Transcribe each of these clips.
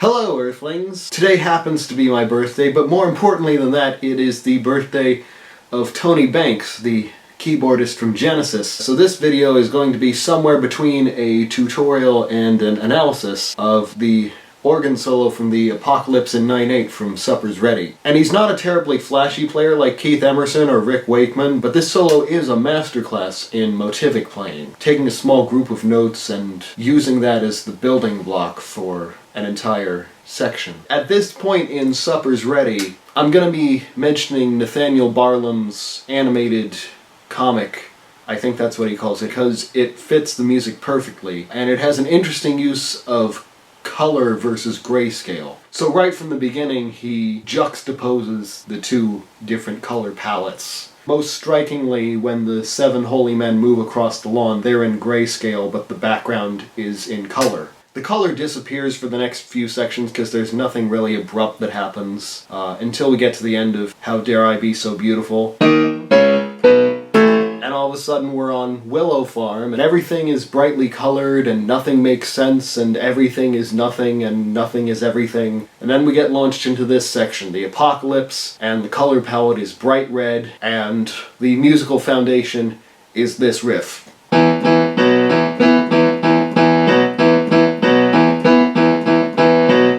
Hello, Earthlings! Today happens to be my birthday, but more importantly than that, it is the birthday of Tony Banks, the keyboardist from Genesis. So this video is going to be somewhere between a tutorial and an analysis of the organ solo from the Apocalypse in 9/8 from Supper's Ready. And he's not a terribly flashy player like Keith Emerson or Rick Wakeman, but this solo is a masterclass in motivic playing, taking a small group of notes and using that as the building block for an entire section. At this point in Supper's Ready, I'm going to be mentioning Nathaniel Barlam's animated comic. I think that's what he calls it, because it fits the music perfectly, and it has an interesting use of color versus grayscale. So right from the beginning, he juxtaposes the two different color palettes. Most strikingly, when the 7 holy men move across the lawn, they're in grayscale, but the background is in color. The color disappears for the next few sections because there's nothing really abrupt that happens until we get to the end of How Dare I Be So Beautiful. And all of a sudden we're on Willow Farm, and everything is brightly colored, and nothing makes sense, and everything is nothing, and nothing is everything. And then we get launched into this section, the Apocalypse, and the color palette is bright red, and the musical foundation is this riff.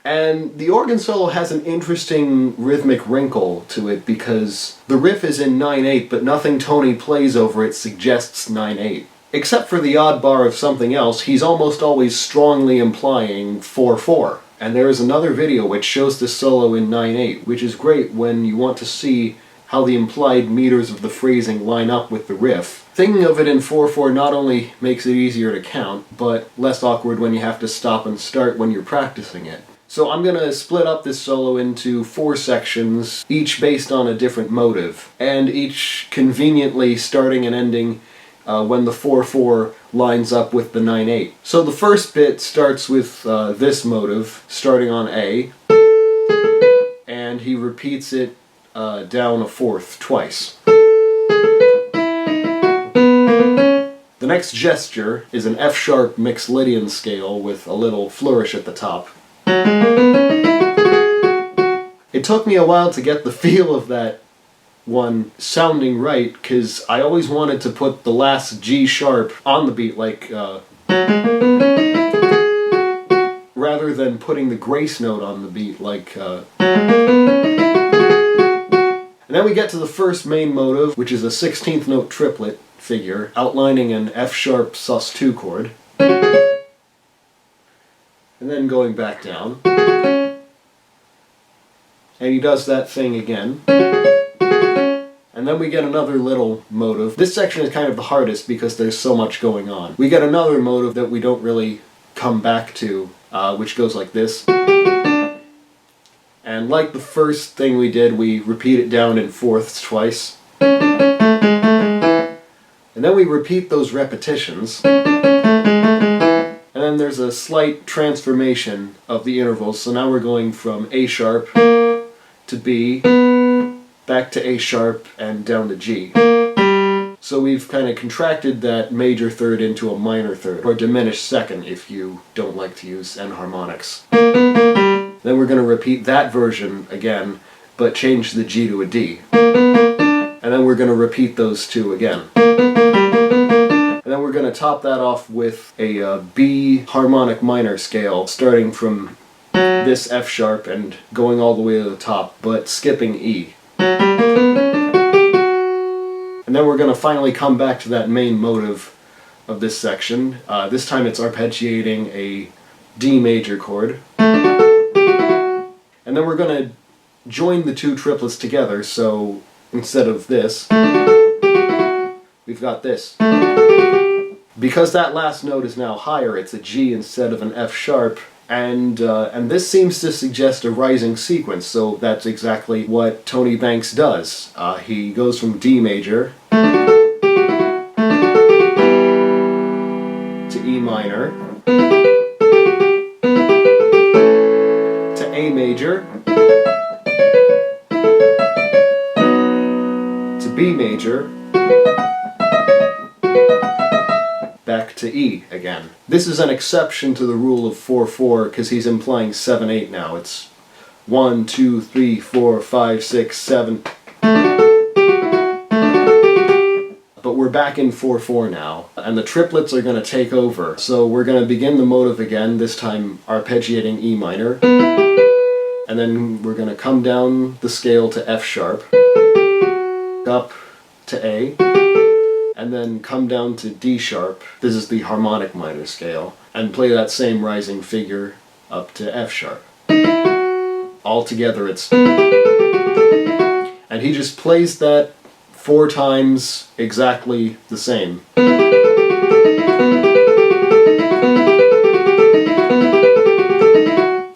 And the organ solo has an interesting rhythmic wrinkle to it because the riff is in 9/8, but nothing Tony plays over it suggests 9/8. Except for the odd bar of something else, he's almost always strongly implying 4/4. And there is another video which shows this solo in 9/8, which is great when you want to see how the implied meters of the phrasing line up with the riff. Thinking of it in 4/4 not only makes it easier to count, but less awkward when you have to stop and start when you're practicing it. So I'm going to split up this solo into 4 sections, each based on a different motive, and each conveniently starting and ending when the 4/4 lines up with the 9/8. So the first bit starts with this motive, starting on A, and he repeats it down a fourth twice. The next gesture is an F-sharp Mixolydian scale with a little flourish at the top. It took me a while to get the feel of that one sounding right, because I always wanted to put the last G sharp on the beat, like, rather than putting the grace note on the beat, like, And then we get to the first main motive, which is a 16th note triplet figure, outlining an F-sharp sus2 chord, and then going back down. And he does that thing again. And then we get another little motive. This section is kind of the hardest because there's so much going on. We get another motive that we don't really come back to, which goes like this. And like the first thing we did, we repeat it down in fourths twice. And then we repeat those repetitions. And then there's a slight transformation of the intervals. So now we're going from A sharp to B, back to A sharp, and down to G. So we've kind of contracted that major third into a minor third, or diminished second if you don't like to use enharmonics. Then we're going to repeat that version again, but change the G to a D. And then we're going to repeat those two again. And then we're going to top that off with a B harmonic minor scale, starting from this F sharp and going all the way to the top, but skipping E. And then we're going to finally come back to that main motive of this section. This time it's arpeggiating a D major chord. And then we're going to join the two triplets together, so instead of this, we've got this. Because that last note is now higher, it's a G instead of an F sharp, and this seems to suggest a rising sequence, so that's exactly what Tony Banks does. He goes from D major to E minor to A major to B major back to E again. This is an exception to the rule of 4/4 because he's implying 7/8 now. It's 1, 2, 3, 4, 5, 6, 7. But we're back in 4/4 now, and the triplets are going to take over. So we're going to begin the motive again, this time arpeggiating E minor. And then we're going to come down the scale to F sharp, up to A, and then come down to D sharp. This is the harmonic minor scale, and play that same rising figure up to F sharp. All together it's... And he just plays that 4 times exactly the same.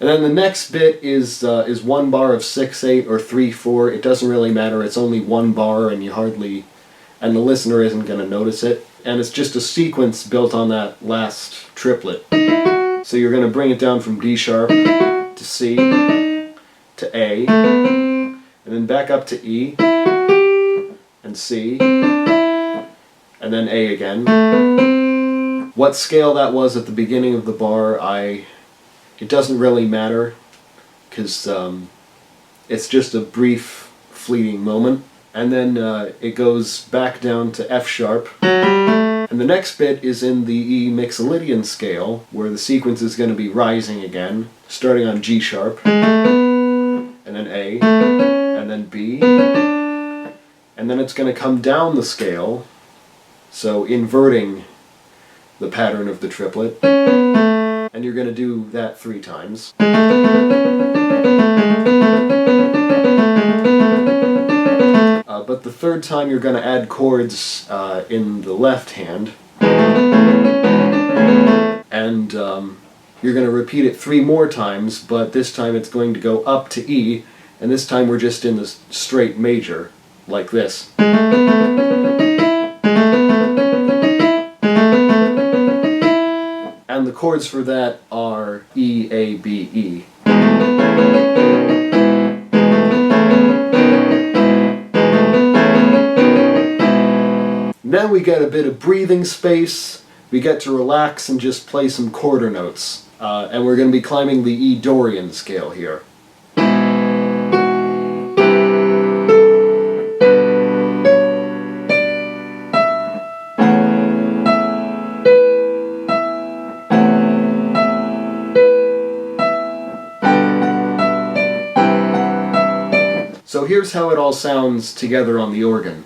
And then the next bit is 1 bar of 6/8 or 3/4. It doesn't really matter. It's only 1 bar, and the listener isn't going to notice it. And it's just a sequence built on that last triplet. So you're going to bring it down from D sharp to C to A, and then back up to E and C, and then A again. What scale that was at the beginning of the bar, it doesn't really matter, because it's just a brief, fleeting moment. And then it goes back down to F sharp. And the next bit is in the E Mixolydian scale, where the sequence is going to be rising again, starting on G sharp, and then A, and then B, and then it's going to come down the scale, so inverting the pattern of the triplet. And you're going to do that 3 times. But the 3rd time you're going to add chords in the left hand. And you're going to repeat it 3 more times, but this time it's going to go up to E, and this time we're just in the straight major, like this. And the chords for that are E, A, B, E. Then we get a bit of breathing space. We get to relax and just play some quarter notes. And we're going to be climbing the E Dorian scale here. So here's how it all sounds together on the organ.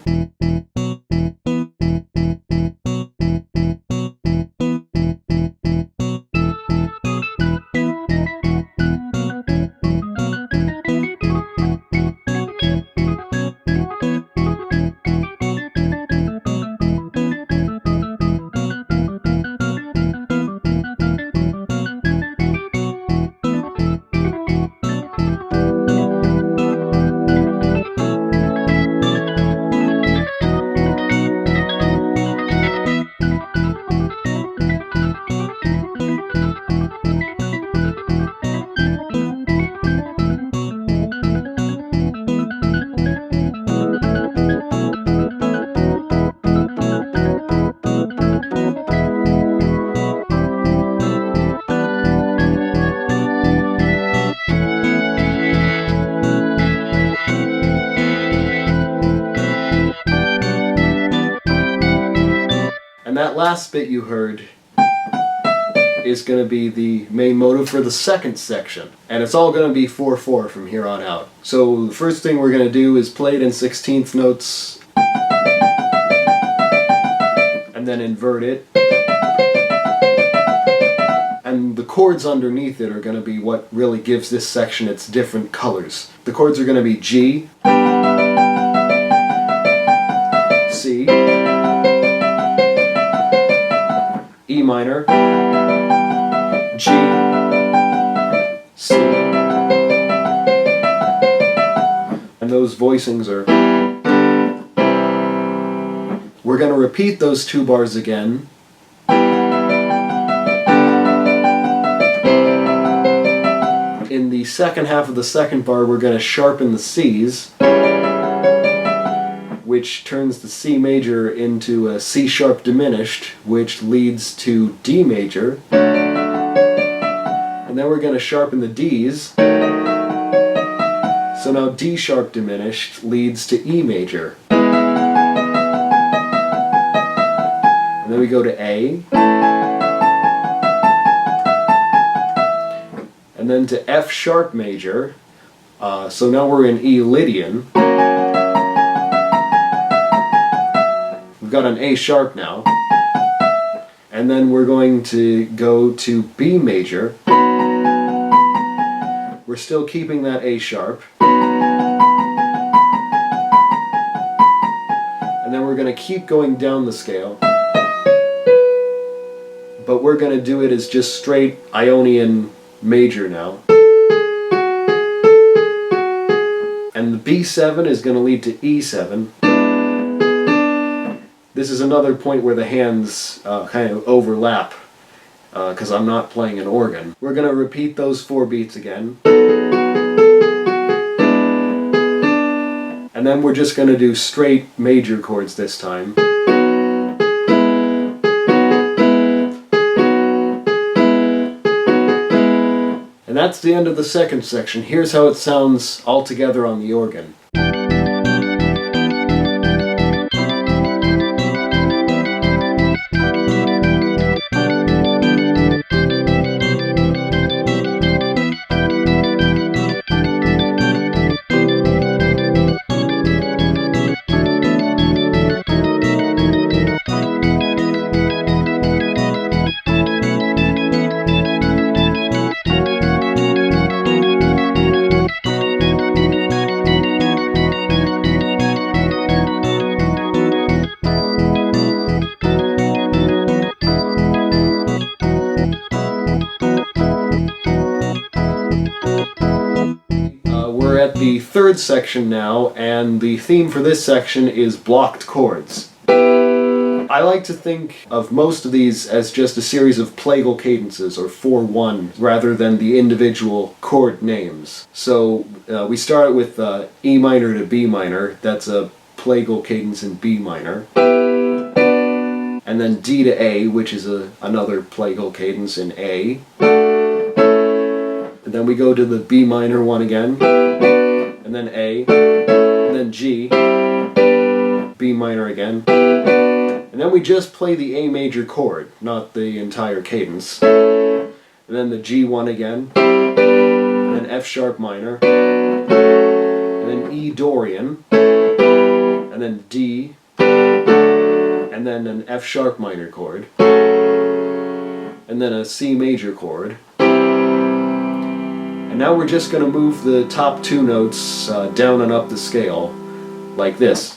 And that last bit you heard is going to be the main motive for the second section. And it's all going to be 4/4 from here on out. So the first thing we're going to do is play it in 16th notes, and then invert it. And the chords underneath it are going to be what really gives this section its different colors. The chords are going to be G, C, E minor, G, C, and those voicings are... We're going to repeat those 2 bars again. In the second half of the second bar, we're going to sharpen the C's, which turns the C major into a C sharp diminished, which leads to D major. And then we're going to sharpen the Ds. So now D sharp diminished leads to E major. And then we go to A. And then to F sharp major. So now we're in E Lydian. We've got an A sharp now. And then we're going to go to B major. We're still keeping that A sharp. And then we're going to keep going down the scale. But we're going to do it as just straight Ionian major now. And the B7 is going to lead to E7. This is another point where the hands kind of overlap, because I'm not playing an organ. We're going to repeat those 4 beats again. And then we're just going to do straight major chords this time. And that's the end of the second section. Here's how it sounds all together on the organ. We're at the third section now, and the theme for this section is blocked chords. I like to think of most of these as just a series of plagal cadences, or 4-1, rather than the individual chord names. So we start with E minor to B minor, that's a plagal cadence in B minor. And then D to A, which is another plagal cadence in A. And then we go to the B minor one again, and then A, and then G, B minor again, and then we just play the A major chord, not the entire cadence, and then the G one again, and then F sharp minor, and then E Dorian, and then D, and then an F sharp minor chord, and then a C major chord. And now we're just going to move the top 2 notes down and up the scale, like this.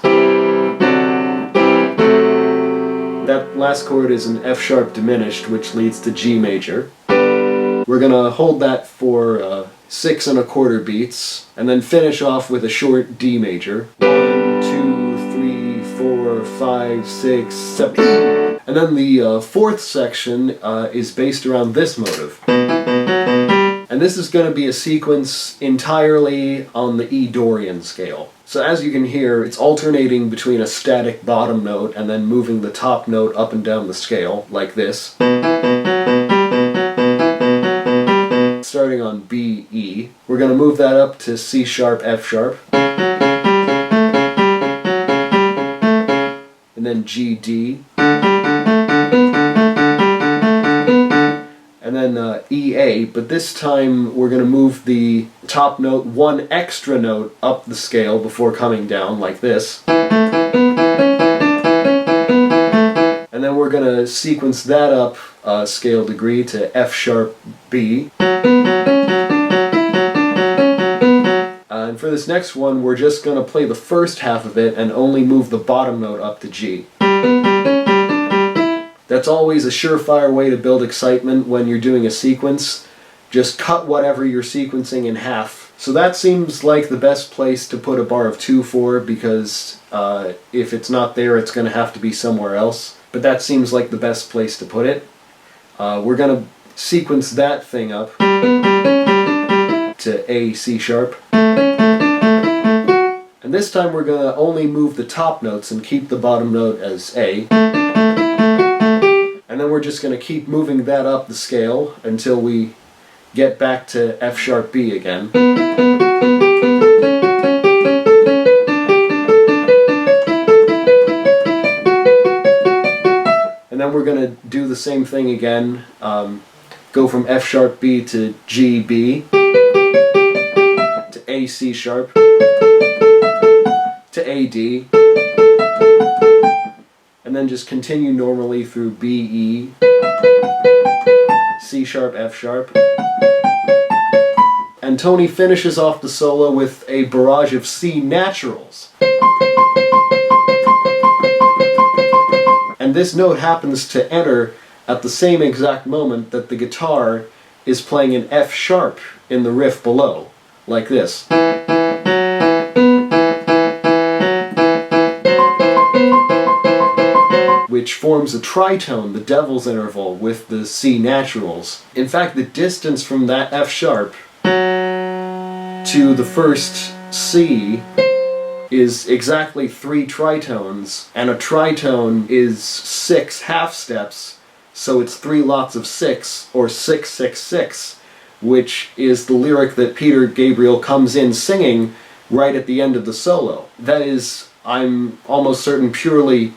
That last chord is an F sharp diminished, which leads to G major. We're going to hold that for 6 1/4 beats, and then finish off with a short D major. 1, 2, 3, 4, 5, 6, 7. And then the fourth section is based around this motive. And this is going to be a sequence entirely on the E Dorian scale. So as you can hear, it's alternating between a static bottom note and then moving the top note up and down the scale, like this. Starting on B, E. We're going to move that up to C sharp, F sharp. And then G, D. And then EA, but this time we're going to move the top note 1 extra note up the scale before coming down, like this. And then we're going to sequence that up a scale degree to F sharp B. And for this next one, we're just going to play the first half of it and only move the bottom note up to G. That's always a surefire way to build excitement when you're doing a sequence. Just cut whatever you're sequencing in half. So that seems like the best place to put a bar of 2/4, because if it's not there, it's going to have to be somewhere else. But that seems like the best place to put it. We're going to sequence that thing up to A, C sharp. And this time we're going to only move the top notes and keep the bottom note as A. And then we're just going to keep moving that up the scale until we get back to F sharp B again. And then we're going to do the same thing again. Go from F sharp B to G B to A C sharp to A D. And then just continue normally through B E, C sharp, F sharp. And Tony finishes off the solo with a barrage of C naturals. And this note happens to enter at the same exact moment that the guitar is playing an F sharp in the riff below, like this. Which forms a tritone, the devil's interval, with the C naturals. In fact, the distance from that F sharp to the first C is exactly 3 tritones, and a tritone is 6 half steps, so it's 3 lots of 6, or 666, which is the lyric that Peter Gabriel comes in singing right at the end of the solo. That is, I'm almost certain, purely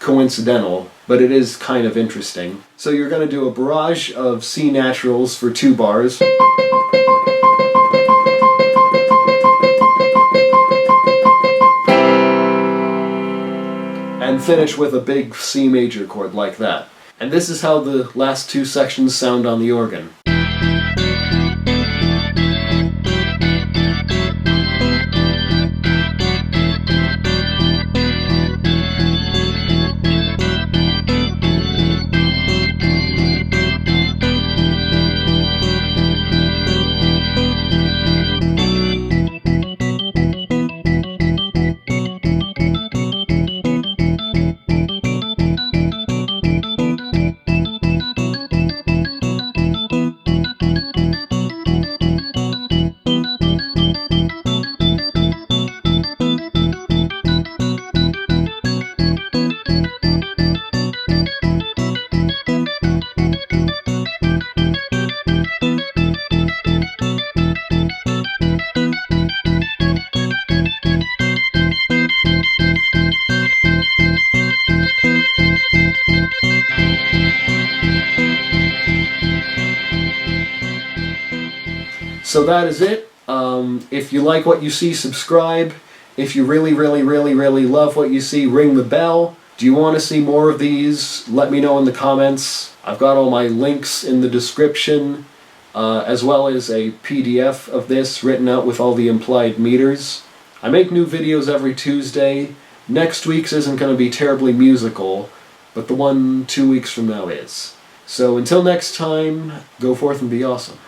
coincidental, but it is kind of interesting. So you're going to do a barrage of C naturals for 2 bars. And finish with a big C major chord like that. And this is how the last 2 sections sound on the organ. So that is it. If you like what you see, subscribe. If you really love what you see, ring the bell. Do you want to see more of these? Let me know in the comments. I've got all my links in the description, as well as a PDF of this written out with all the implied meters. I make new videos every Tuesday. Next week's isn't going to be terribly musical, but the one 2 weeks from now is. So until next time, go forth and be awesome.